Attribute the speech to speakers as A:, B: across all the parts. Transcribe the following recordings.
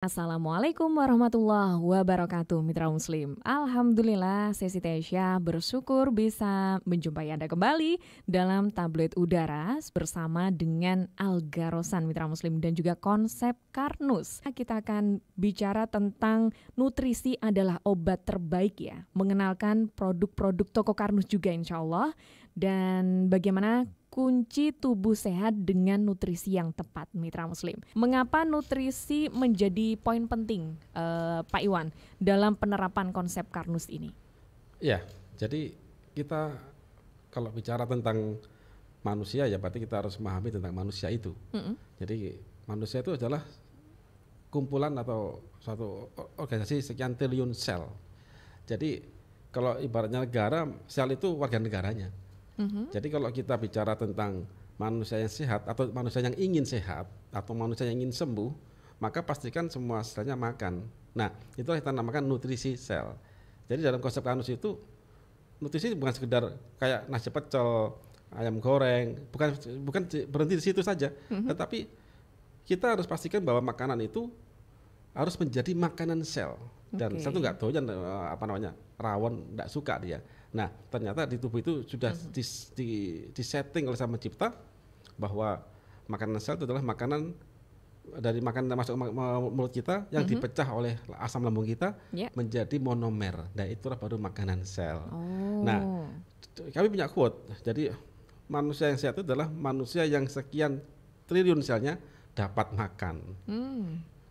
A: Assalamualaikum warahmatullahi wabarakatuh, Mitra Muslim. Alhamdulillah, sesi Tesya bersyukur bisa menjumpai Anda kembali dalam tablet udara bersama dengan Alga Rosan, Mitra Muslim, dan juga konsep Karnus. Kita akan bicara tentang nutrisi adalah obat terbaik ya, mengenalkan produk-produk toko Karnus juga insya Allah, dan bagaimana kunci tubuh sehat dengan nutrisi yang tepat, Mitra Muslim. Mengapa nutrisi menjadi poin penting, Pak Iwan, dalam penerapan konsep Karnus ini?
B: Ya, jadi kita kalau bicara tentang manusia ya berarti kita harus memahami tentang manusia itu. Jadi manusia itu adalah kumpulan atau suatu organisasi sekian triliun sel. Jadi kalau ibaratnya negara, sel itu warga negaranya. Jadi kalau kita bicara tentang manusia yang sehat atau manusia yang ingin sehat atau manusia yang ingin sembuh, maka pastikan semua selnya makan. Nah, itulah kita namakan nutrisi sel. Jadi dalam konsep Karnus itu nutrisi bukan sekedar kayak nasi pecel, ayam goreng, bukan berhenti di situ saja, tetapi kita harus pastikan bahwa makanan itu harus menjadi makanan sel. Dan satu nggak doyan rawon, nggak suka dia. Nah, ternyata di tubuh itu sudah disetting oleh Sang Pencipta bahwa makanan sel itu adalah makanan dari makanan masuk mulut kita yang dipecah oleh asam lambung kita menjadi monomer. Dan itulah baru makanan sel. Nah, kami punya quote. Jadi manusia yang sehat itu adalah manusia yang sekian triliun selnya dapat makan.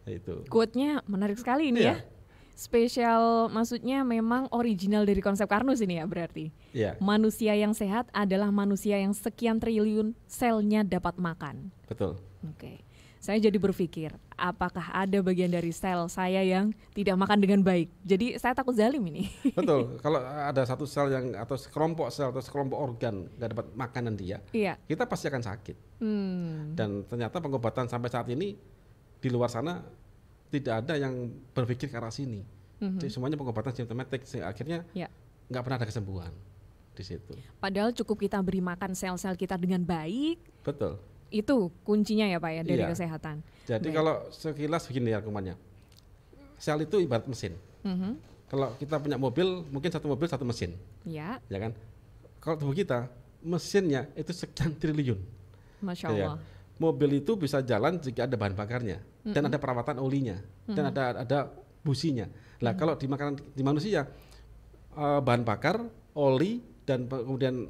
B: Itu.
A: Quote-nya menarik sekali ini ya. Spesial, maksudnya memang original dari konsep Karnus ini ya berarti. Manusia yang sehat adalah manusia yang sekian triliun selnya dapat makan.
B: Betul.
A: Oke. Saya jadi berpikir, apakah ada bagian dari sel saya yang tidak makan dengan baik? Jadi saya takut zalim ini.
B: Betul. Kalau ada satu sel yang atau sekelompok sel atau sekelompok organ nggak dapat makanan dia, kita pasti akan sakit. Dan ternyata pengobatan sampai saat ini di luar sana tidak ada yang berpikir ke arah sini. Jadi semuanya pengobatan simptomatik, akhirnya nggak pernah ada kesembuhan di situ.
A: Padahal cukup kita beri makan sel-sel kita dengan baik.
B: Betul.
A: Itu kuncinya ya Pak ya dari kesehatan.
B: Jadi kalau sekilas begini ya argumennya, sel itu ibarat mesin. Kalau kita punya mobil, mungkin satu mobil satu mesin. Ya kan? Kalau tubuh kita, mesinnya itu sekian triliun.
A: Masya Allah.
B: Mobil itu bisa jalan jika ada bahan bakarnya dan ada perawatan olinya dan ada businya. Nah, kalau di makanan di manusia bahan bakar, oli dan kemudian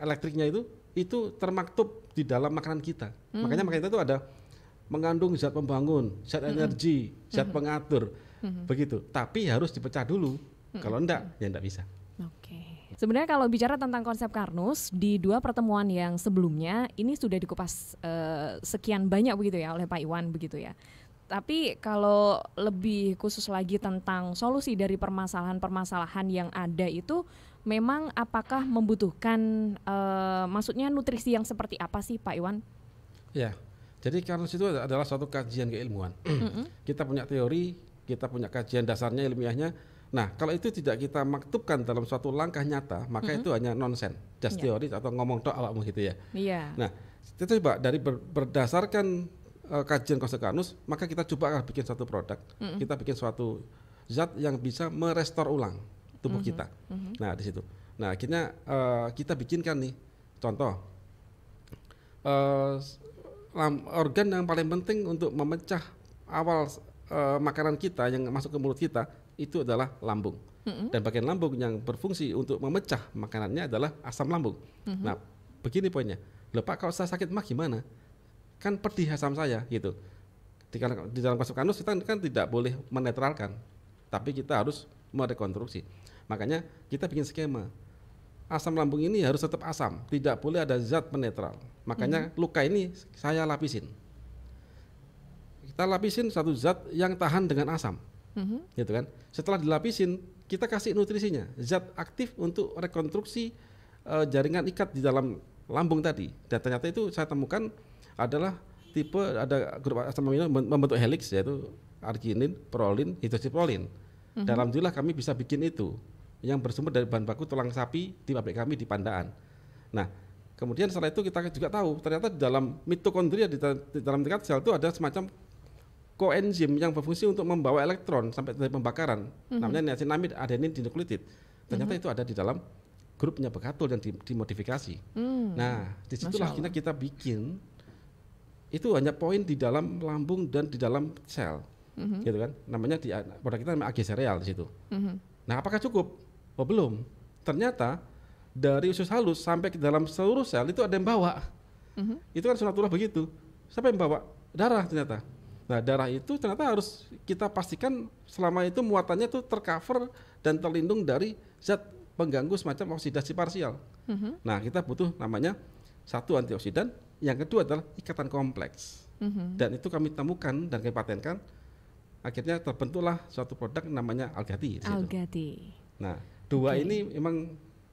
B: elektriknya itu termaktub di dalam makanan kita. Makanya makanan kita itu ada mengandung zat pembangun, zat energi, zat pengatur. Begitu. Tapi harus dipecah dulu. Kalau enggak, ya enggak bisa.
A: Oke. Sebenarnya kalau bicara tentang konsep Karnus, di 2 pertemuan yang sebelumnya ini sudah dikupas sekian banyak begitu ya oleh Pak Iwan begitu ya. Tapi kalau lebih khusus lagi tentang solusi dari permasalahan-permasalahan yang ada itu, memang apakah membutuhkan maksudnya nutrisi yang seperti apa sih Pak Iwan?
B: Ya, jadi Karnus itu adalah suatu kajian keilmuan. Kita punya teori, kita punya kajian dasarnya ilmiahnya. Nah, kalau itu tidak kita maktubkan dalam suatu langkah nyata, maka itu hanya nonsen, just teori atau ngomong tok awakmu gitu ya. Nah, kita coba dari berdasarkan kajian konsep Karnus, maka kita coba bikin suatu produk, kita bikin suatu zat yang bisa merestor ulang tubuh kita. Nah, di situ. Nah, akhirnya kita bikinkan nih, contoh organ yang paling penting untuk memecah awal makanan kita yang masuk ke mulut kita itu adalah lambung. Dan bagian lambung yang berfungsi untuk memecah makanannya adalah asam lambung. Nah, begini poinnya. Loh Pak, kalau saya sakit mah gimana? Kan pedih asam saya gitu. Di dalam konsep Karnus kita kan tidak boleh menetralkan, tapi kita harus merekonstruksi. Makanya kita bikin skema. Asam lambung ini harus tetap asam, tidak boleh ada zat penetral. Makanya luka ini saya lapisin. Kita lapisin satu zat yang tahan dengan asam. Gitu kan. Setelah dilapisin, kita kasih nutrisinya, zat aktif untuk rekonstruksi jaringan ikat di dalam lambung tadi. Dan ternyata itu saya temukan adalah tipe ada grup asam amino membentuk helix, yaitu arginin, prolin, hidroksiprolin. Dan alhamdulillah kami bisa bikin itu yang bersumber dari bahan baku tulang sapi di pabrik kami di Pandaan. Nah, kemudian setelah itu kita juga tahu ternyata di dalam mitokondria di dalam tingkat sel itu ada semacam koenzim yang berfungsi untuk membawa elektron sampai dari pembakaran, namanya niacinamide adenin dinukleotid. Ternyata itu ada di dalam grupnya bekatul yang dimodifikasi. Nah, disitulah kita bikin itu hanya poin di dalam lambung dan di dalam sel, gitu kan? Namanya di produk kita namanya AG Cereal di situ. Nah, apakah cukup? Oh belum. Ternyata dari usus halus sampai ke dalam seluruh sel itu ada yang bawa. Itu kan sunatullah begitu. Siapa yang bawa? Darah ternyata. Nah, darah itu ternyata harus kita pastikan selama itu muatannya itu tercover dan terlindung dari zat pengganggu semacam oksidasi parsial. Nah, kita butuh namanya satu antioksidan, yang kedua adalah ikatan kompleks. Dan itu kami temukan dan kami patenkan. Akhirnya terbentuklah suatu produk namanya Algati.
A: Algati.
B: Nah, dua ini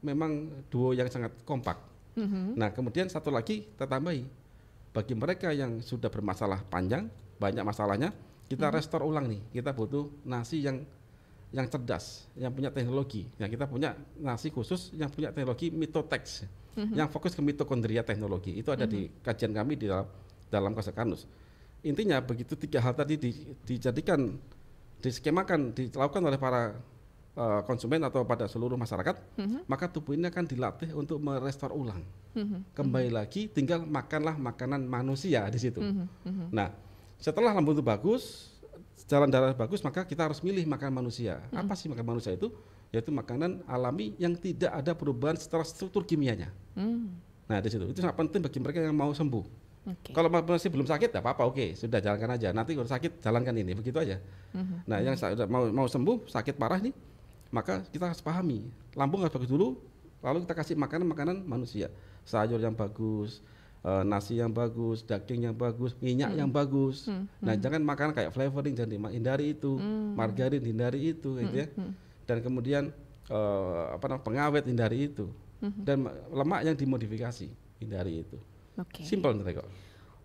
B: memang duo yang sangat kompak. Nah, kemudian satu lagi kita tambahi. Bagi mereka yang sudah bermasalah panjang, banyak masalahnya, kita restore ulang nih. Kita butuh nasi yang cerdas, yang punya teknologi. Nah, kita punya nasi khusus yang punya teknologi Mitotex, yang fokus ke mitokondria teknologi. Itu ada di kajian kami di dalam Kosekanus. Intinya begitu 3 hal tadi dijadikan, diskemakan, dilakukan oleh para konsumen atau pada seluruh masyarakat, maka tubuh ini akan dilatih untuk merestor ulang. Kembali lagi, tinggal makanlah makanan manusia di situ. Nah, setelah lambung itu bagus, jalan darah bagus, maka kita harus milih makanan manusia. Apa sih makanan manusia itu? Yaitu makanan alami yang tidak ada perubahan secara struktur kimianya. Nah, di situ itu sangat penting bagi mereka yang mau sembuh. Kalau masih belum sakit, tidak apa-apa, oke, sudah jalankan aja. Nanti kalau sakit, jalankan ini, begitu aja. Nah, yang mau sembuh, sakit parah nih, maka kita harus pahami, lambung harus bagus dulu, lalu kita kasih makanan manusia, sayur yang bagus, nasi yang bagus, daging yang bagus, minyak yang bagus. Nah, jangan makan kayak flavoring, jangan hindari itu, margarin hindari itu, gitu ya. Dan kemudian pengawet hindari itu, dan lemak yang dimodifikasi hindari itu. Simple nih kok.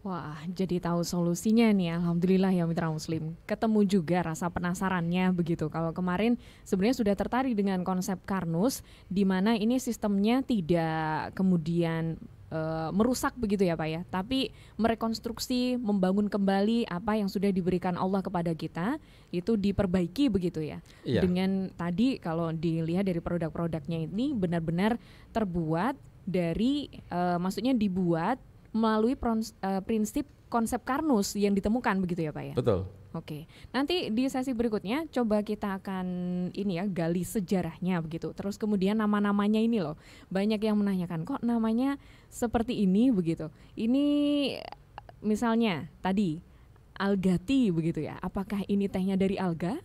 A: Wah, jadi tahu solusinya nih, alhamdulillah ya mitra muslim. Ketemu juga rasa penasarannya begitu. Kalau kemarin sebenarnya sudah tertarik dengan konsep Karnus, di mana ini sistemnya tidak kemudian merusak begitu ya Pak ya, tapi merekonstruksi, membangun kembali apa yang sudah diberikan Allah kepada kita, itu diperbaiki begitu ya. Iya. Dengan tadi kalau dilihat dari produk-produknya ini benar-benar terbuat dari, maksudnya dibuat melalui prinsip konsep Karnus yang ditemukan begitu ya Pak ya?
B: Betul.
A: Oke, nanti di sesi berikutnya coba kita akan gali sejarahnya begitu. Terus kemudian nama-namanya ini loh, banyak yang menanyakan kok namanya seperti ini begitu. Ini misalnya tadi Algati begitu ya, apakah ini tehnya dari alga?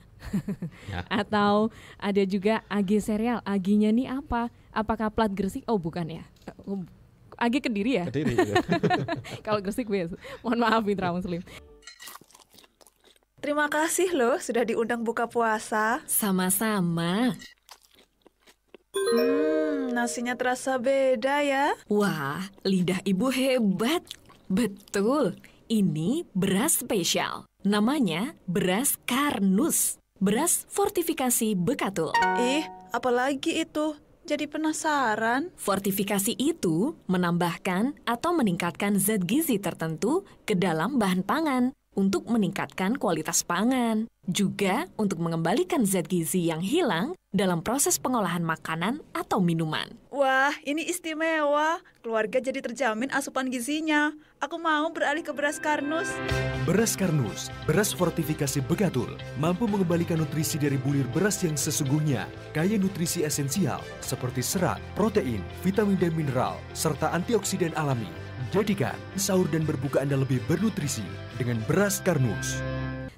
A: Ya. Atau ada juga AG Cereal, AG-nya nih apa? Apakah plat Gresik? Oh bukan ya, AG Kediri ya?
B: Kediri ya.
A: Kalau Gresik wes, mohon maaf mitra muslim.
C: Terima kasih loh sudah diundang buka puasa.
A: Sama-sama.
C: Nasinya terasa beda ya.
A: Wah, lidah ibu hebat. Betul, ini beras spesial. Namanya beras Karnus. Beras fortifikasi Bekatul.
C: Apalagi itu? Jadi penasaran.
A: Fortifikasi itu menambahkan atau meningkatkan zat gizi tertentu ke dalam bahan pangan untuk meningkatkan kualitas pangan, juga untuk mengembalikan zat gizi yang hilang dalam proses pengolahan makanan atau minuman.
C: Wah, ini istimewa. Keluarga jadi terjamin asupan gizinya. Aku mau beralih ke beras Karnus.
D: Beras Karnus, beras fortifikasi Bekatul, mampu mengembalikan nutrisi dari bulir beras yang sesungguhnya, kaya nutrisi esensial seperti serat, protein, vitamin dan mineral, serta antioksidan alami. Jadikan sahur dan berbuka Anda lebih bernutrisi dengan beras Karnus.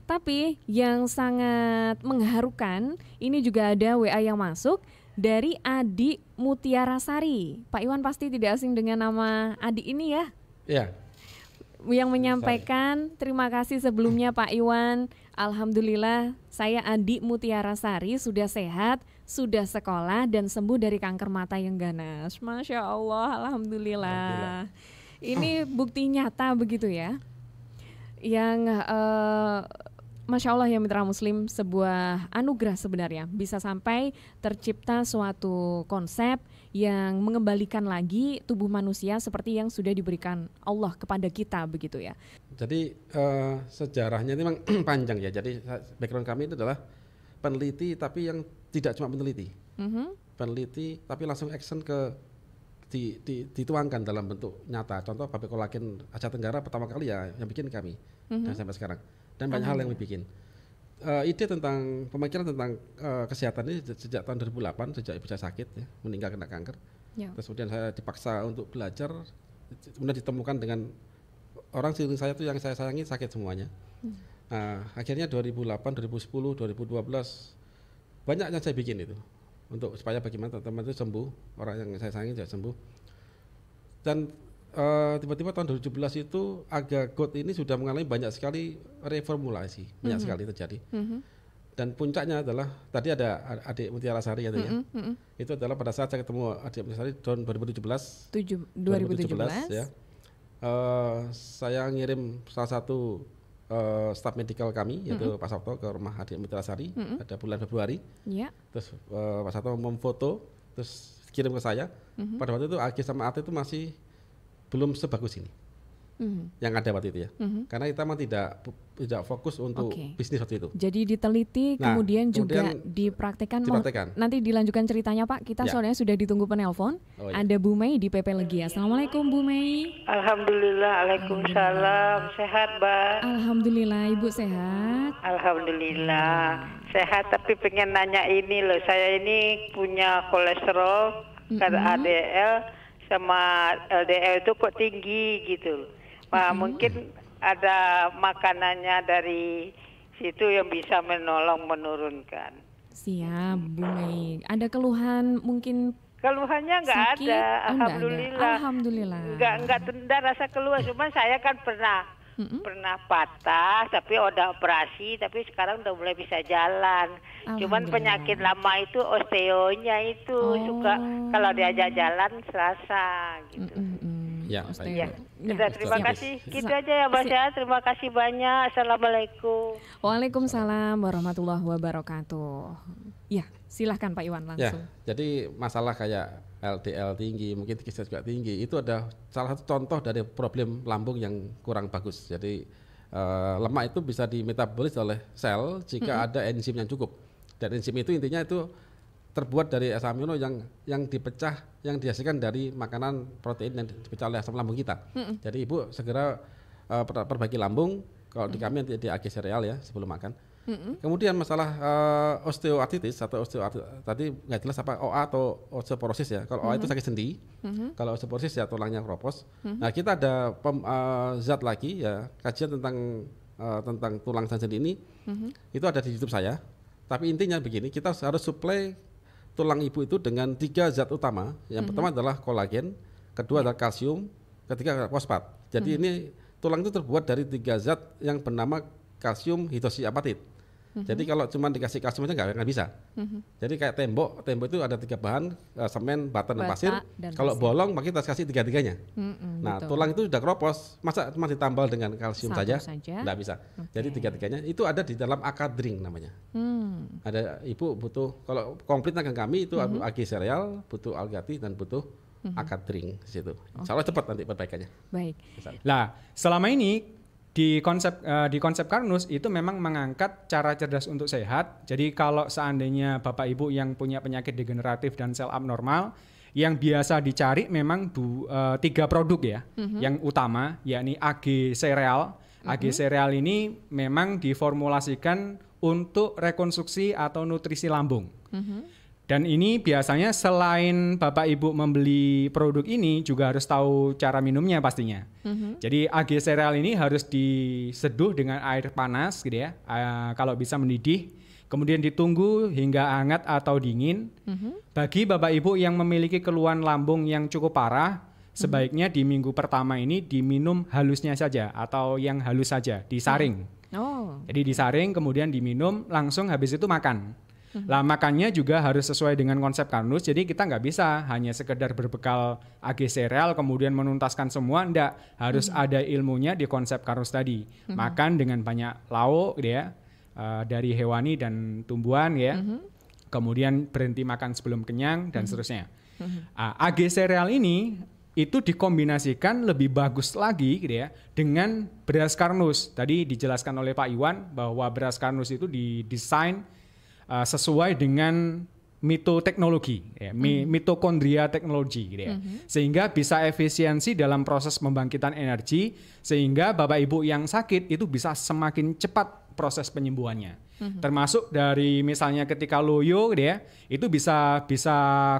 A: Tapi yang sangat mengharukan, ini juga ada WA yang masuk dari Adi Mutiara Sari. Pak Iwan pasti tidak asing dengan nama Adi ini ya?
B: Iya.
A: Yang menyampaikan terima kasih sebelumnya Pak Iwan. Alhamdulillah saya Adi Mutiara Sari sudah sehat, sudah sekolah dan sembuh dari kanker mata yang ganas. Masya Allah, alhamdulillah. Ini bukti nyata begitu ya, yang Masya Allah ya mitra muslim, sebuah anugerah sebenarnya bisa sampai tercipta suatu konsep yang mengembalikan lagi tubuh manusia seperti yang sudah diberikan Allah kepada kita begitu ya.
B: Jadi sejarahnya ini memang panjang ya. Jadi background kami itu adalah peneliti tapi yang tidak cuma peneliti. Peneliti tapi langsung action dituangkan dalam bentuk nyata. Contoh pabrik kolagen Asia Tenggara pertama kali ya yang bikin kami dan sampai sekarang. Dan banyak hal yang dibikin. Ide tentang pemikiran tentang kesehatan ini sejak tahun 2008, sejak ibu saya sakit ya, meninggal kena kanker. Terus kemudian saya dipaksa untuk belajar, kemudian ditemukan dengan orang sekeliling saya itu yang saya sayangi sakit semuanya. Nah, akhirnya 2008, 2010, 2012 banyak yang saya bikin itu untuk supaya bagaimana teman-teman itu sembuh, orang yang saya sayangi juga sembuh. Dan tiba-tiba tahun 2017 itu Agagot ini sudah mengalami banyak sekali reformulasi, banyak sekali terjadi. Dan puncaknya adalah tadi ada adik Mutiara Sari ya, itu adalah pada saat saya ketemu adik Mutiara Sari tahun 2017 ya. Saya ngirim salah satu staf medikal kami yaitu Pak Sabto ke rumah adik Mutiara Sari pada bulan Februari. Terus Pak Sabto memfoto terus kirim ke saya. Pada waktu itu AG sama AT itu masih belum sebagus ini yang ada waktu itu ya. Karena kita memang tidak fokus untuk bisnis waktu itu.
A: Jadi diteliti kemudian juga dipraktekkan. Nanti dilanjutkan ceritanya Pak. Kita soalnya sudah ditunggu penelpon. Ada Bu Mei di PP Legi. Assalamualaikum Bu Mei.
E: Alhamdulillah, waalaikumsalam. Sehat Mbak?
A: Alhamdulillah, Ibu sehat.
E: Alhamdulillah sehat. Tapi pengen nanya ini loh, saya ini punya kolesterol, ADL sama LDL itu kok tinggi gitu. Pak, mungkin ada makanannya dari situ yang bisa menolong menurunkan.
A: Siap, Bu Mei. Ada keluhan mungkin?
E: Keluhannya nggak ada, alhamdulillah.
A: Alhamdulillah.
E: Nggak rasa keluhan, cuma saya kan pernah patah, tapi udah operasi, tapi sekarang udah mulai bisa jalan. Cuman penyakit lama itu osteonya itu suka kalau diajak jalan serasa gitu.
B: Ya,
E: terima kasih. Gitu aja ya Mbak Syah. Terima kasih banyak. Assalamualaikum.
A: Waalaikumsalam warahmatullahi wabarakatuh. Ya, silahkan Pak Iwan langsung.
B: Ya, jadi masalah kayak LDL tinggi, mungkin triglycerida juga tinggi, itu ada salah satu contoh dari problem lambung yang kurang bagus. Jadi lemak itu bisa dimetabolis oleh sel jika ada enzim yang cukup. Dan enzim itu intinya itu terbuat dari asam amino yang dipecah, yang dihasilkan dari makanan protein yang dipecah oleh asam lambung kita. Jadi Ibu segera perbaiki lambung. Kalau di kami di AG sereal ya sebelum makan. Kemudian masalah osteoartritis atau tadi nggak jelas apa OA atau osteoporosis ya. Kalau OA itu sakit sendi, kalau osteoporosis ya tulangnya keropos. Nah kita ada zat lagi ya kajian tentang tulang dan sendi ini, itu ada di YouTube saya. Tapi intinya begini, kita harus suplai tulang ibu itu dengan 3 zat utama. Yang pertama adalah kolagen, kedua adalah kalsium, ketiga adalah fosfat. Jadi ini tulang itu terbuat dari 3 zat yang bernama kalsium hidroksiapatit. Jadi kalau cuma dikasih kalsium aja nggak bisa. Jadi kayak tembok itu ada 3 bahan, semen, bata, dan pasir. Kalau bolong maka kita kasih 3-3-nya. Nah betul. Tulang itu sudah keropos, masa cuma ditambal dengan kalsium saja? Nggak bisa. Jadi 3-3-nya itu ada di dalam akadring namanya. Ada Ibu butuh, kalau komplit dengan kami itu AG sereal, butuh algati dan butuh akadring di situ. Insya Allah cepat nanti perbaikannya.
A: Baik.
F: Nah selama ini di konsep Karnus itu memang mengangkat cara cerdas untuk sehat. Jadi kalau seandainya Bapak Ibu yang punya penyakit degeneratif dan sel abnormal, yang biasa dicari memang 3 produk ya, yang utama yakni AG sereal. AG sereal ini memang diformulasikan untuk rekonstruksi atau nutrisi lambung. Dan ini biasanya selain Bapak Ibu membeli produk ini juga harus tahu cara minumnya pastinya. Jadi AG sereal ini harus diseduh dengan air panas gitu ya, kalau bisa mendidih. Kemudian ditunggu hingga hangat atau dingin. Bagi Bapak Ibu yang memiliki keluhan lambung yang cukup parah, sebaiknya di minggu pertama ini diminum halusnya saja atau yang halus saja, disaring. Jadi disaring kemudian diminum langsung habis itu makan. Lah makannya juga harus sesuai dengan konsep Karnus. Jadi kita nggak bisa hanya sekedar berbekal AG sereal kemudian menuntaskan semua, enggak. Harus ada ilmunya di konsep Karnus tadi. Makan dengan banyak lauk gitu ya, dari hewani dan tumbuhan ya. Kemudian berhenti makan sebelum kenyang dan seterusnya. AG sereal ini itu dikombinasikan lebih bagus lagi gitu ya dengan beras Karnus. Tadi dijelaskan oleh Pak Iwan bahwa beras Karnus itu didesain sesuai dengan mitoteknologi, ya, mitokondria teknologi gitu ya. Sehingga bisa efisiensi dalam proses pembangkitan energi sehingga Bapak Ibu yang sakit itu bisa semakin cepat proses penyembuhannya. Termasuk dari misalnya ketika loyo gitu ya, itu bisa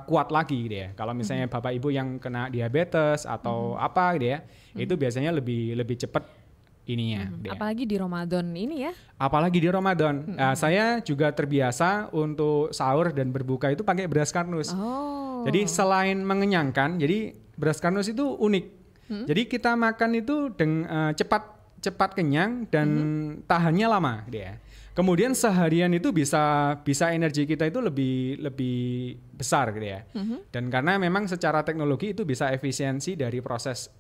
F: kuat lagi gitu ya. Kalau misalnya Bapak Ibu yang kena diabetes atau apa gitu ya, itu biasanya lebih cepat ininya. Gitu ya.
A: Apalagi di Ramadan ini ya.
F: Apalagi di Ramadan. Nah, saya juga terbiasa untuk sahur dan berbuka itu pakai beras Karnus.
A: Oh.
F: Jadi selain mengenyangkan, jadi beras Karnus itu unik. Jadi kita makan itu cepat kenyang dan tahannya lama gitu ya. Kemudian seharian itu bisa energi kita itu lebih besar gitu ya. Dan karena memang secara teknologi itu bisa efisiensi dari proses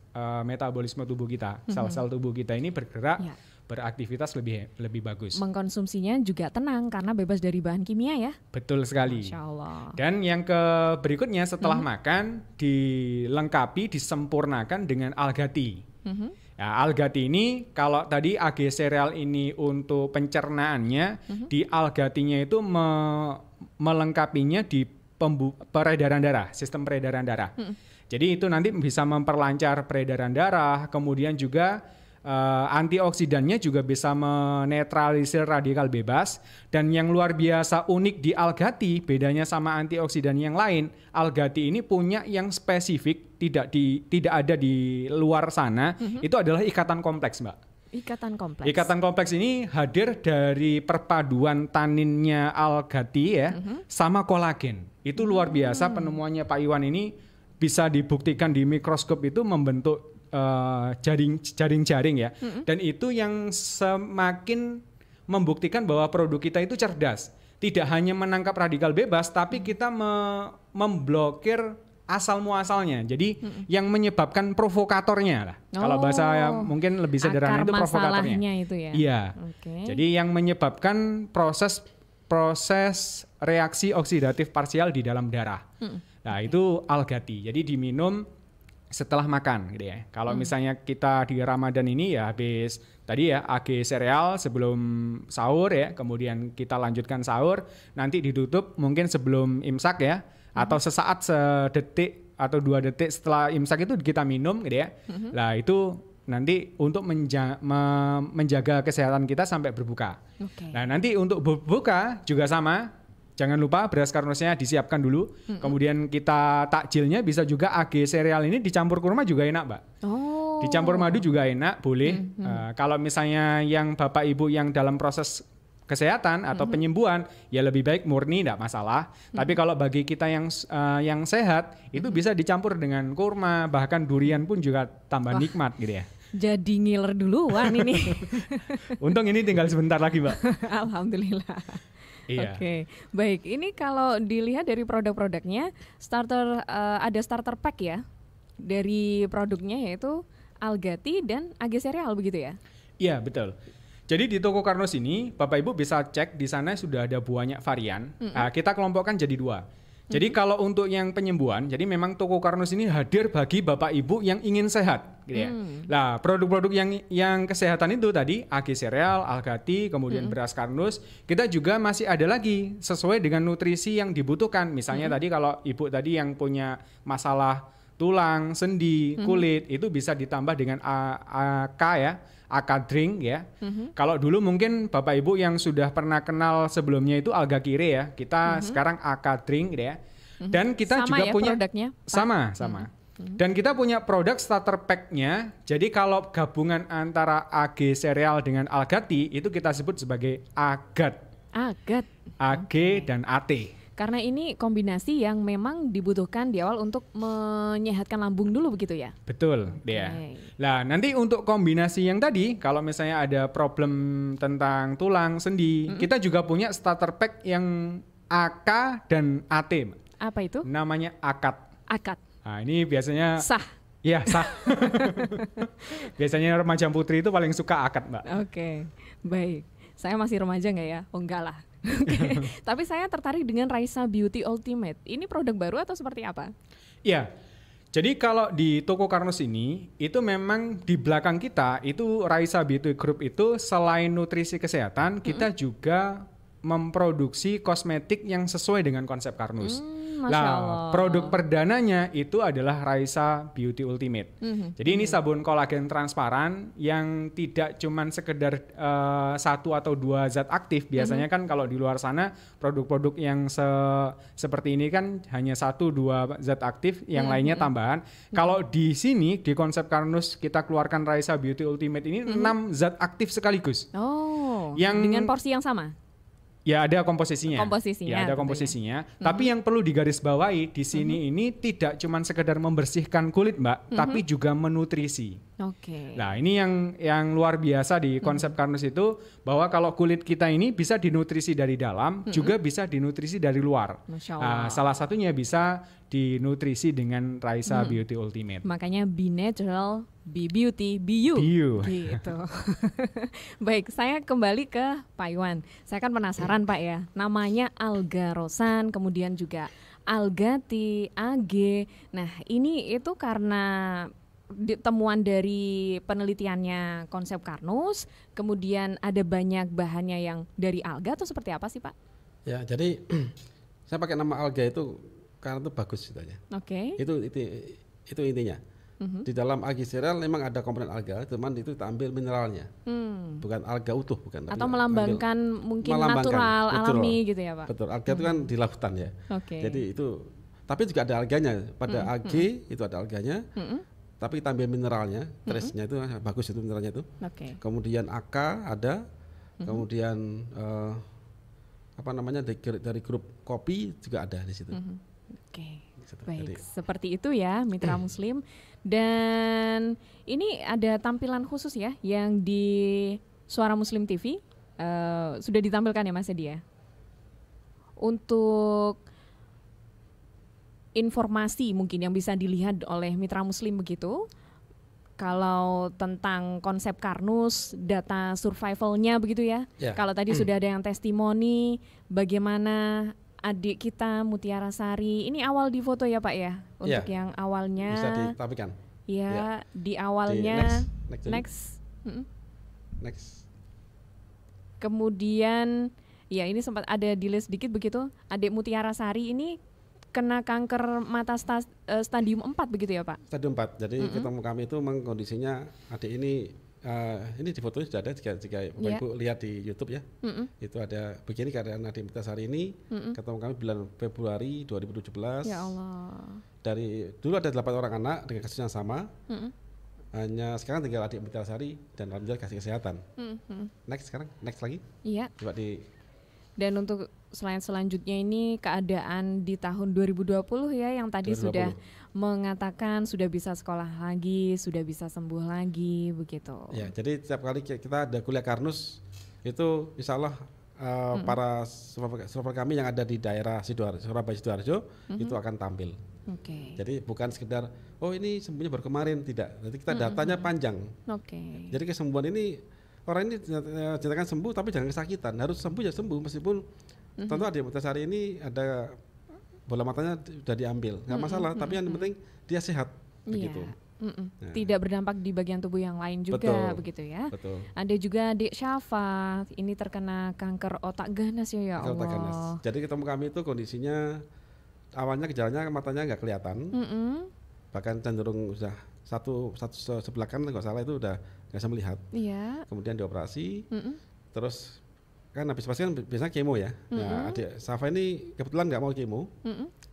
F: metabolisme tubuh kita. Sel-sel tubuh kita ini bergerak, beraktivitas lebih bagus.
A: Mengkonsumsinya juga tenang karena bebas dari bahan kimia ya.
F: Betul sekali.
A: Masya Allah.
F: Dan yang berikutnya setelah makan dilengkapi, disempurnakan dengan algati. Nah, algati ini kalau tadi AG sereal ini untuk pencernaannya, di algatinya itu melengkapinya di peredaran darah, sistem peredaran darah. Jadi itu nanti bisa memperlancar peredaran darah, kemudian juga antioksidannya juga bisa menetralisir radikal bebas. Dan yang luar biasa unik di algati, bedanya sama antioksidan yang lain, algati ini punya yang spesifik, tidak ada di luar sana, itu adalah ikatan kompleks, Mbak.
A: Ikatan kompleks.
F: Ikatan kompleks ini hadir dari perpaduan taninnya algati ya, sama kolagen. Itu luar biasa penemuannya Pak Iwan ini, bisa dibuktikan di mikroskop itu membentuk jaring-jaring ya. Dan itu yang semakin membuktikan bahwa produk kita itu cerdas. Tidak hanya menangkap radikal bebas, tapi kita memblokir asal muasalnya. Jadi yang menyebabkan provokatornya lah. Kalau bahasa mungkin lebih sederhana itu provokatornya.
A: Itu ya.
F: Iya. Jadi yang menyebabkan proses reaksi oksidatif parsial di dalam darah. Nah, itu algati. Jadi diminum setelah makan gitu ya. Kalau misalnya kita di Ramadan ini ya habis tadi ya AG sereal sebelum sahur ya, kemudian kita lanjutkan sahur, nanti ditutup mungkin sebelum imsak ya, atau sesaat sedetik atau 2 detik setelah imsak itu kita minum gitu ya. Nah, itu nanti untuk menjaga kesehatan kita sampai berbuka. Nah, nanti untuk berbuka juga sama. Jangan lupa beras Karnusnya disiapkan dulu. Kemudian kita takjilnya bisa juga AG sereal ini dicampur kurma juga enak, Mbak.
A: Oh.
F: Dicampur madu juga enak, boleh. Kalau misalnya yang Bapak Ibu yang dalam proses kesehatan atau penyembuhan, ya lebih baik murni, tidak masalah. Tapi kalau bagi kita yang sehat, itu bisa dicampur dengan kurma, bahkan durian pun juga tambah nikmat gitu ya.
A: Jadi ngiler duluan ini.
F: Untung ini tinggal sebentar lagi, Mbak.
A: Alhamdulillah.
F: Iya.
A: Oke, baik. Ini kalau dilihat dari produk-produknya, ada starter pack ya dari produknya, yaitu algati dan AG sereal begitu ya?
F: Iya, betul. Jadi di toko Karnus ini Bapak Ibu bisa cek di sana sudah ada banyak varian. Nah, kita kelompokkan jadi 2. Jadi kalau untuk yang penyembuhan, jadi memang toko Karnus ini hadir bagi Bapak Ibu yang ingin sehat, gitu ya. Nah, produk-produk yang kesehatan itu tadi AG sereal, algati, kemudian beras Karnus, kita juga masih ada lagi sesuai dengan nutrisi yang dibutuhkan. Misalnya tadi kalau Ibu tadi yang punya masalah tulang, sendi, kulit, itu bisa ditambah dengan AK ya. AK drink ya. Kalau dulu mungkin Bapak Ibu yang sudah pernah kenal sebelumnya itu alga kire ya. Kita sekarang AK drink gitu ya. Dan kita
A: sama
F: juga
A: ya
F: punya
A: produknya, Pak?
F: sama. Dan kita punya produk starter pack-nya. Jadi kalau gabungan antara AG sereal dengan algati itu kita sebut sebagai agat.
A: Agat.
F: AG dan AT.
A: Karena ini kombinasi yang memang dibutuhkan di awal untuk menyehatkan lambung dulu begitu ya?
F: Betul, dia. Nah, nanti untuk kombinasi yang tadi, kalau misalnya ada problem tentang tulang, sendi, kita juga punya starter pack yang AK dan AT.
A: Apa itu?
F: Namanya AKAT.
A: AKAT.
F: Nah, ini biasanya...
A: Sah.
F: Iya, sah. Biasanya remaja putri itu paling suka AKAT, Mbak.
A: Oke, baik. Saya masih remaja nggak ya? Oh, enggak lah. Tapi saya tertarik dengan Raisa Beauty Ultimate. Ini produk baru atau seperti apa?
F: Iya. Jadi kalau di toko Karnus ini itu memang di belakang kita itu Raisa Beauty Group itu selain nutrisi kesehatan kita juga memproduksi kosmetik yang sesuai dengan konsep Karnus.
A: Masya Allah.
F: Produk perdananya itu adalah Raisa Beauty Ultimate. Jadi ini sabun kolagen transparan yang tidak cuman sekedar 1 atau 2 zat aktif. Biasanya kan kalau di luar sana produk-produk yang seperti ini kan hanya 1-2 zat aktif, yang lainnya tambahan. Kalau di sini di konsep Karnus kita keluarkan Raisa Beauty Ultimate ini 6 zat aktif sekaligus.
A: Oh,
F: Yang-
A: dengan porsi yang sama?
F: Ya ada komposisinya.
A: Komposisinya,
F: Ya ada
A: tentunya.
F: komposisinya. Tapi yang perlu digarisbawahi di sini ini tidak cuma sekedar membersihkan kulit, Mbak, tapi juga menutrisi.
A: Oke.
F: Nah, ini yang luar biasa di konsep Karnus itu bahwa kalau kulit kita ini bisa dinutrisi dari dalam, juga bisa dinutrisi dari luar.
A: Masya Allah.
F: Salah satunya bisa dinutrisi dengan Raisa Beauty Ultimate.
A: Makanya be natural, be beauty, be you.
F: Be you.
A: Gitu. Baik, saya kembali ke Pak Iwan. Saya kan penasaran Pak ya, namanya alga rosan, kemudian juga algati, AG. Nah ini itu karena temuan dari penelitiannya konsep Karnus, kemudian ada banyak bahannya yang dari alga atau seperti apa sih Pak?
B: Ya, jadi saya pakai nama alga itu karena itu bagus ceritanya.
A: Oke.
B: Itu intinya. Di dalam algae cereal memang ada komponen alga, cuman itu kita ambil mineralnya. Bukan alga utuh, bukan.
A: Atau
B: Tapi
A: melambangkan mungkin
B: melambangkan,
A: natural,
B: betul.
A: alami gitu ya Pak?
B: Betul, alga itu kan di lautan ya.
A: Oke.
B: Jadi itu, tapi juga ada alganya. Pada algae itu ada alganya, tapi kita ambil mineralnya, trace-nya itu bagus itu mineralnya itu.
A: Oke.
B: Kemudian AK ada, kemudian apa namanya dari grup kopi juga ada di situ.
A: Oke.
B: Gitu.
A: Baik,
B: Jadi-
A: seperti itu ya Mitra Muslim. Dan ini ada tampilan khusus ya yang di Suara Muslim TV sudah ditampilkan ya Mas Edi ya. Untuk informasi mungkin yang bisa dilihat oleh Mitra Muslim begitu. Kalau tentang konsep Karnus, data survivalnya begitu ya.
B: Ya.
A: Kalau tadi sudah ada yang testimoni bagaimana adik kita Mutiara Sari. Ini awal di foto ya Pak ya? Untuk
B: Ya.
A: yang awalnya.
B: Bisa ditampilkan.
A: Ya,
B: Ya.
A: di awalnya.
B: Di
A: Next.
B: next.
A: Kemudian ya ini sempat ada delay sedikit begitu. Adik Mutiara Sari ini kena kanker mata stadium 4 begitu ya Pak?
B: Stadium 4. Jadi ketemu kami itu memang kondisinya adik ini di fotonya sudah ada jika Bapak Ibu lihat di YouTube ya. Itu ada begini keadaan adik Mutasari ini. Ketemu kami bulan Februari 2017.
A: Ya Allah.
B: Dari dulu ada 8 orang anak dengan kasus yang sama. Hanya sekarang tinggal adik Mutasari dan alhamdulillah kasih kesehatan. Next sekarang, next lagi.
A: Iya.
B: Coba di
A: Dan untuk selanjutnya ini keadaan di tahun 2020 ya yang tadi
B: 2020.
A: sudah mengatakan sudah bisa sekolah lagi, sudah bisa sembuh lagi begitu.
B: Ya, jadi setiap kali kita ada kuliah Karnus itu insya Allah para survivor kami yang ada di daerah Surabaya Sidoarjo itu akan tampil.
A: Oke.
B: Jadi bukan sekedar oh ini sembuhnya baru kemarin, tidak. Nanti kita datanya panjang.
A: Oke.
B: Jadi kesembuhan ini orang ini dinyatakan sembuh tapi jangan kesakitan. Harus sembuh ya sembuh meskipun tentu adik Mutasari ini ada bola matanya sudah diambil, nggak masalah. Tapi yang penting dia sehat begitu.
A: Nah. Tidak berdampak di bagian tubuh yang lain juga
B: Betul.
A: begitu ya.
B: Betul.
A: Ada juga adik Syafa, ini terkena kanker otak ganas ya
B: Kalau tak ganas.
A: Allah.
B: Jadi ketemu kami itu kondisinya awalnya gejalanya matanya nggak kelihatan, bahkan cenderung sudah satu sebelah kanan nggak salah itu udah nggak bisa melihat.
A: Iya.
B: Kemudian dioperasi, terus kan habis operasi kan biasanya kemo ya. Nah adik Safa ini kebetulan nggak mau kemo,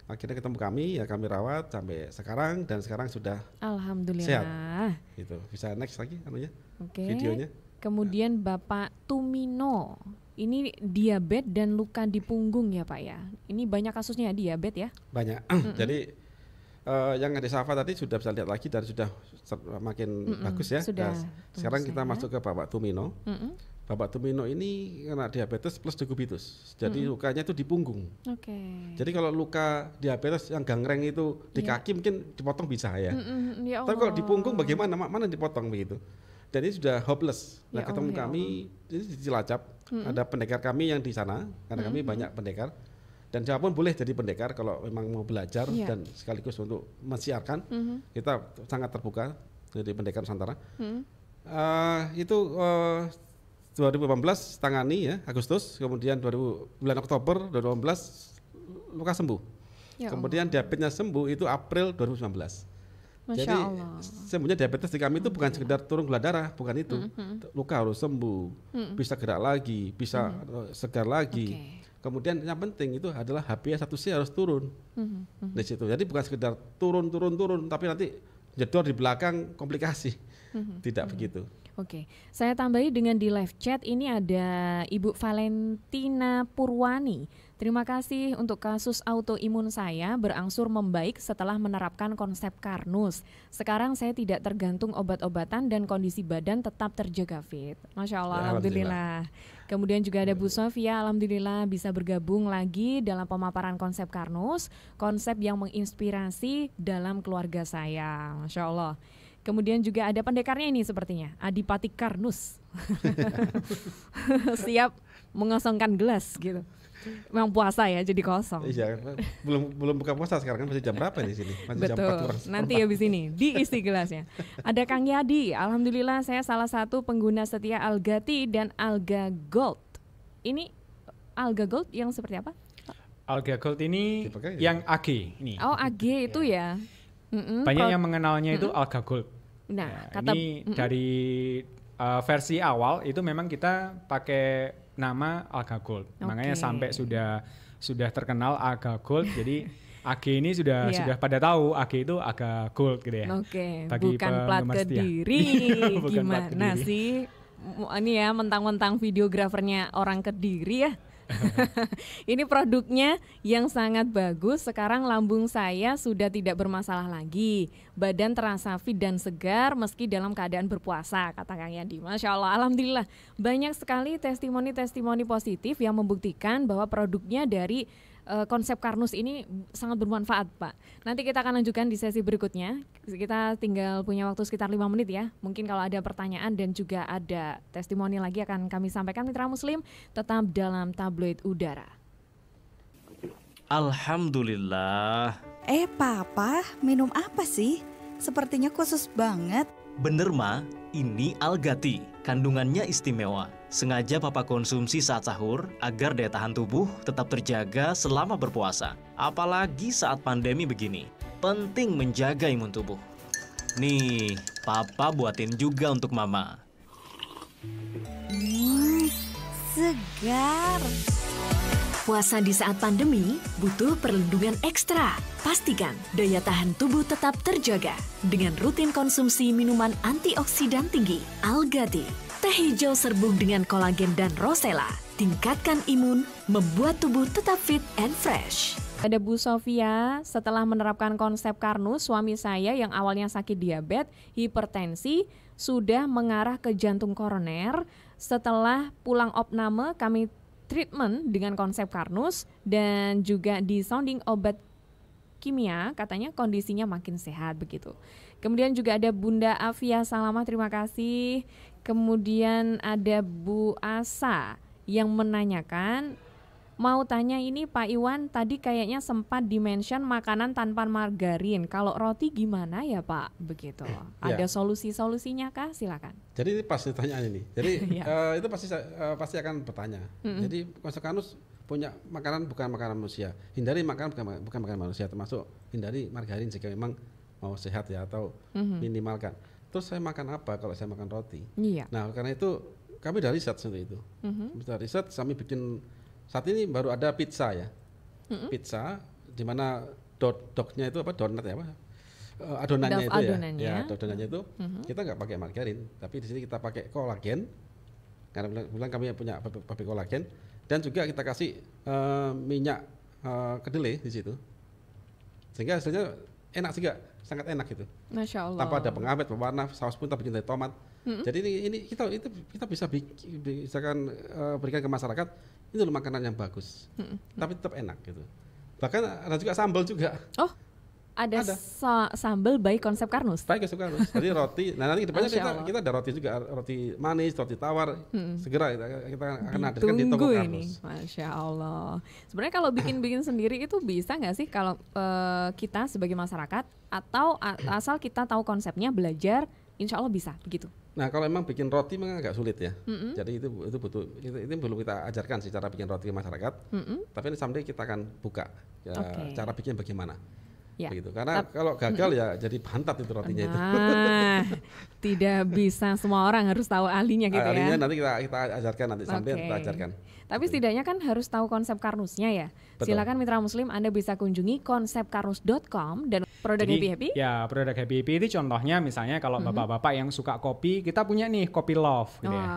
B: akhirnya ketemu kami ya kami rawat sampai sekarang dan sekarang sudah
A: Alhamdulillah.
B: sehat. Gitu. Bisa next lagi anunya
A: Oke.
B: videonya.
A: Kemudian Bapak Tumino, ini diabetes dan luka di punggung ya Pak ya. Ini banyak kasusnya ya diabetes ya.
B: Banyak. Jadi yang adik Safa tadi sudah bisa lihat lagi dan sudah makin bagus ya.
A: Sudah,
B: Nah, sekarang kita
A: sehat.
B: masuk ke Bapak Tumino. Bapak Tumino ini kena diabetes plus degubitus. Jadi lukanya itu di punggung.
A: Oke.
B: Jadi kalau luka diabetes yang gangreng itu di kaki mungkin dipotong bisa ya.
A: Ya
B: Tapi kalau di
A: Allah.
B: punggung bagaimana? Mana dipotong begitu? Dan ini sudah hopeless. Nah
A: Ya
B: ketemu
A: Allah, ya
B: kami ini di Cilacap ada pendekar kami yang di sana karena kami banyak pendekar. Dan siapapun boleh jadi pendekar kalau memang mau belajar
A: Iya.
B: dan sekaligus untuk mensiarkan. Kita sangat terbuka jadi pendekar Nusantara. Itu 2018 tangani ya Agustus, kemudian bulan Oktober 2018 luka sembuh.
A: Ya
B: Kemudian diabetesnya sembuh itu April 2019.
A: Masya
B: Jadi
A: Allah.
B: sembuhnya diabetes di kami itu bukan sekedar turun gula darah, bukan itu. Luka harus sembuh, bisa gerak lagi, bisa segar lagi.
A: Oke.
B: Kemudian yang penting itu adalah HbA1c harus turun di situ. Jadi bukan sekedar turun, tapi nanti jedor di belakang komplikasi. Tidak begitu.
A: Oke, saya tambahi dengan di live chat ini ada Ibu Valentina Purwani. Terima kasih untuk kasus autoimun saya berangsur membaik setelah menerapkan konsep Karnus. Sekarang saya tidak tergantung obat-obatan dan kondisi badan tetap terjaga fit. Masya Allah,
B: Ya,
A: alhamdulillah. Kemudian juga ada Bu Sofia, alhamdulillah bisa bergabung lagi dalam pemaparan konsep Karnus, konsep yang menginspirasi dalam keluarga saya. Masya Allah. Kemudian juga ada pendekarnya ini sepertinya, Adipati Karnus. Siap mengosongkan gelas gitu. Memang puasa ya jadi kosong.
B: Iya, belum buka puasa sekarang kan masih jam berapa di sini? Masih jam 4
A: Betul.
B: kurang
A: Nanti
B: seperempat.
A: habis ini diisi gelasnya. Ada Kang Yadi, alhamdulillah saya salah satu pengguna setia Algati dan Alga Gold. Ini Alga Gold yang seperti apa?
F: Alga Gold ini
B: Dipakai
F: yang AG ini.
A: Oh, AG itu ya.
F: Banyak yang mengenalnya itu Alga Gold.
A: Nah,
F: Ya,
A: kata
F: ini dari versi awal itu memang kita pakai nama Alga Gold. Makanya
A: Oke.
F: sampai sudah terkenal Alga Gold. Jadi AG ini
A: Iya.
F: sudah pada tahu AG itu Alga Gold gitu ya.
A: Oke,
F: Bagi
A: bukan plat
F: penggemar setia.
A: Kediri.
F: Bukan plat
A: Gimana
F: Kediri.
A: sih? Ini ya mentang-mentang videografernya orang Kediri ya. Ini produknya yang sangat bagus. Sekarang lambung saya sudah tidak bermasalah lagi. Badan terasa fit dan segar meski dalam keadaan berpuasa, kata Kang Yadi. Masya Allah, alhamdulillah. Banyak sekali testimoni-testimoni positif yang membuktikan bahwa produknya dari konsep Karnus ini sangat bermanfaat, Pak. Nanti kita akan lanjutkan di sesi berikutnya. Kita tinggal punya waktu sekitar 5 menit ya. Mungkin kalau ada pertanyaan dan juga ada testimoni lagi akan kami sampaikan, mitra muslim, tetap dalam Tabloid Udara.
G: Alhamdulillah.
C: Papa, minum apa sih? Sepertinya khusus banget.
G: Bener Ma, ini Algati. Kandungannya istimewa. Sengaja Papa konsumsi saat sahur agar daya tahan tubuh tetap terjaga selama berpuasa. Apalagi saat pandemi begini. Penting menjaga imun tubuh. Nih, Papa buatin juga untuk Mama.
C: Segar.
H: Puasa di saat pandemi butuh perlindungan ekstra. Pastikan daya tahan tubuh tetap terjaga dengan rutin konsumsi minuman antioksidan tinggi, Algati. Teh hijau serbuk dengan kolagen dan rosella. Tingkatkan imun, membuat tubuh tetap fit and fresh.
A: Ada Bu Sofia, setelah menerapkan konsep Karnus, suami saya yang awalnya sakit diabetes, hipertensi, sudah mengarah ke jantung koroner. Setelah pulang opname, kami treatment dengan konsep Karnus dan juga disounding obat kimia, katanya kondisinya makin sehat begitu. Kemudian juga ada Bunda Afia Salamah, terima kasih. Kemudian ada Bu Asa yang menanyakan, mau tanya ini Pak Iwan, tadi kayaknya sempat dimention makanan tanpa margarin. Kalau roti gimana ya Pak? Begitu. Ada solusi-solusinya kah? Silakan.
B: Jadi ini pasti ditanya ini. Jadi
A: Ya.
B: itu pasti akan bertanya. Jadi konsep Karnus punya makanan bukan makanan manusia. Hindari makanan bukan makanan manusia, termasuk hindari margarin jika memang mau sehat ya, atau minimalkan. Terus saya makan apa kalau saya makan roti?
A: Iya.
B: Nah, karena itu kami dari riset untuk itu. Dari riset kami bikin, saat ini baru ada pizza ya. Pizza di mana dognya itu apa, donat ya apa? Adonannya
A: Dough
B: itu
A: adonannya.
B: ya. Adonannya itu kita nggak pakai margarin, tapi di sini kita pakai kolagen. Karena bilang kami punya pabrik kolagen, dan juga kita kasih minyak kedelai di situ. Sehingga hasilnya enak juga, sangat enak gitu.
A: Masya Allah.
B: Tanpa ada pengawet, pewarna, saus pun kita bikin dari tomat. Jadi ini kita bisa berikan ke masyarakat, ini loh makanan yang bagus, tapi tetap enak gitu. Bahkan ada juga sambal juga.
A: Oh, Ada sambal baik konsep Karnus.
B: Baik konsep Karnus. Jadi roti. Nah nanti kedepannya kita ada roti juga, roti manis, roti tawar. Segera kita akan hadirkan di toko Karnus.
A: Masya Allah. Sebenarnya kalau bikin sendiri itu bisa nggak sih kalau kita sebagai masyarakat atau asal kita tahu konsepnya, belajar, insya Allah bisa begitu.
B: Nah kalau memang bikin roti memang agak sulit ya. Jadi itu butuh itu belum kita ajarkan sih cara bikin roti ke masyarakat. Tapi ini someday kita akan buka cara bikin bagaimana. Ya. Begitu. Karena kalau gagal ya jadi bantat itu rotinya itu.
A: Tidak bisa semua orang harus tahu ahlinya gitu ya.
B: Ahlinya nanti kita ajarkan nanti sampai kita ajarkan.
A: Tapi setidaknya kan harus tahu konsep Karnusnya ya. Betul. Silakan Mitra Muslim Anda bisa kunjungi konsepkarnus.com dan produk Happy Happy. Ya,
F: produk Happy Happy itu contohnya misalnya kalau bapak-bapak yang suka kopi, kita punya nih Kopi Love gitu ya.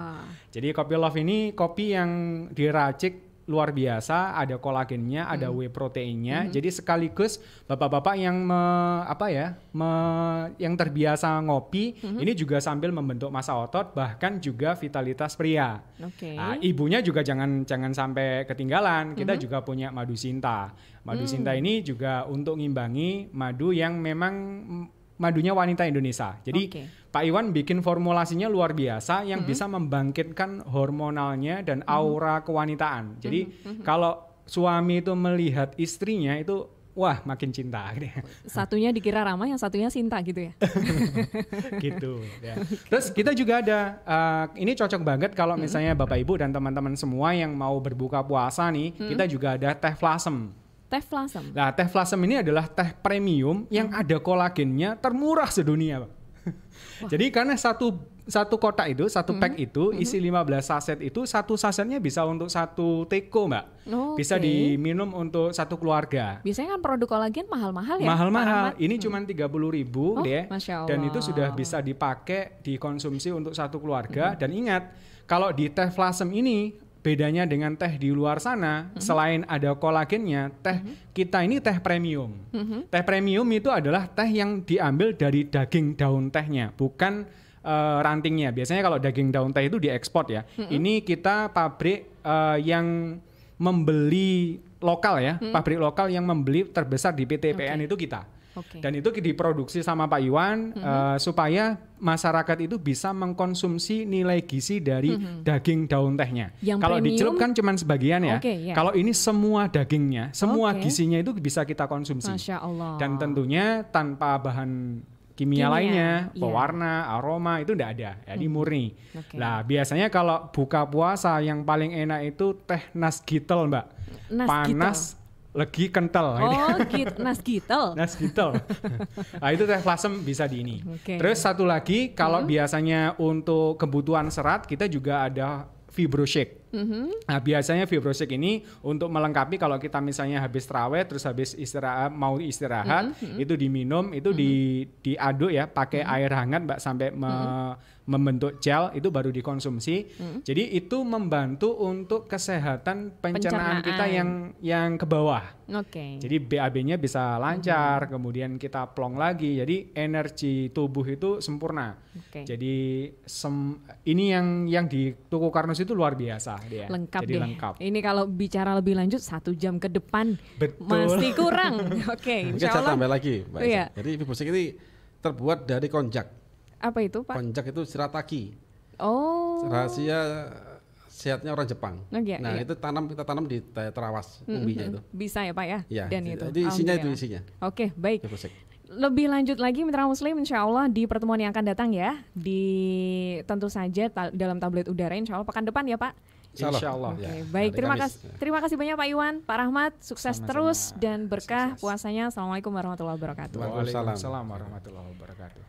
F: Jadi Kopi Love ini kopi yang diracik luar biasa, ada kolagennya, ada whey proteinnya. Jadi sekaligus bapak-bapak yang yang terbiasa ngopi, ini juga sambil membentuk massa otot, bahkan juga vitalitas pria. Nah, ibunya juga jangan sampai ketinggalan. Kita juga punya madu Sinta. Madu Sinta ini juga untuk ngimbangi madu yang memang madunya wanita Indonesia. Jadi Pak Iwan bikin formulasinya luar biasa yang bisa membangkitkan hormonalnya dan aura kewanitaan. Jadi kalau suami itu melihat istrinya itu wah makin cinta.
A: Satunya dikira Rama, yang satunya Sinta gitu ya.
F: Gitu. Ya. Terus kita juga ada, ini cocok banget kalau misalnya Bapak Ibu dan teman-teman semua yang mau berbuka puasa nih, kita juga ada teh flasem.
A: Teh flasem.
F: Nah, teh flasem ini adalah teh premium yang ada kolagennya termurah sedunia, Pak. Jadi karena satu kotak itu, satu pack itu isi 15 saset itu, satu sasetnya bisa untuk satu teko, Mbak. Bisa diminum untuk satu keluarga.
A: Biasanya kan produk kolagen mahal-mahal ya?
F: Mahal-mahal. Ini cuma 30.000 deh.
A: Masya Allah.
F: Dan itu sudah bisa dipakai, dikonsumsi untuk satu keluarga. Dan ingat, kalau di teh flasem ini bedanya dengan teh di luar sana, selain ada kolagennya, teh kita ini teh premium. Teh premium itu adalah teh yang diambil dari daging daun tehnya, bukan rantingnya. Biasanya kalau daging daun teh itu diekspor ya. Ini kita pabrik yang membeli lokal ya, pabrik lokal yang membeli terbesar di PT PN itu kita. Dan itu diproduksi sama Pak Iwan supaya masyarakat itu bisa mengkonsumsi nilai gizi dari daging daun tehnya. Kalau dicelup kan cuma sebagian ya. Kalau ini semua dagingnya, semua gizinya itu bisa kita konsumsi.
A: Masya Allah.
F: Dan tentunya tanpa bahan kimia lainnya, pewarna, aroma itu enggak ada. Jadi murni. Nah, biasanya kalau buka puasa yang paling enak itu teh nasgitel, Mbak. Panas lagi kental.
A: Nas gitel.
F: Nah, itu teh flasem bisa di ini. Terus satu lagi, kalau biasanya untuk kebutuhan serat, kita juga ada Fibroshake. Nah, biasanya Fibroshake ini untuk melengkapi kalau kita misalnya habis terawih terus habis mau istirahat, itu diminum, itu diaduk ya pakai air hangat Mbak sampai membentuk gel, itu baru dikonsumsi. Jadi itu membantu untuk kesehatan pencernaan kita yang ke bawah. Jadi BAB-nya bisa lancar, kemudian kita plong lagi. Jadi energi tubuh itu sempurna. Jadi ini yang di toko Karnus itu luar biasa dia.
A: Lengkap
F: jadi
A: deh.
F: Lengkap.
A: Ini kalau bicara lebih lanjut 1 jam ke depan.
F: Betul.
A: Masih kurang. Insya Allah.
B: Saya tambah lagi, Mbak Isa. Jadi Fibroshake ini terbuat dari konjak.
A: Apa itu, Pak?
B: Konjak itu shirataki. Rahasia sehatnya orang Jepang. Itu kita tanam di terawas umbinya itu.
A: Bisa ya Pak ya? Dan itu.
B: Jadi isinya.
A: Oke, baik. Lebih lanjut lagi Mitra Muslim insya Allah di pertemuan yang akan datang ya, tentu saja dalam tablet udara insya Allah pekan depan ya Pak.
F: Insya Allah.
A: Baik, terima kasih banyak Pak Iwan, Pak Rahmat, sukses terus dan berkah puasanya. Assalamualaikum warahmatullahi wabarakatuh.
F: Waalaikumsalam warahmatullahi wabarakatuh.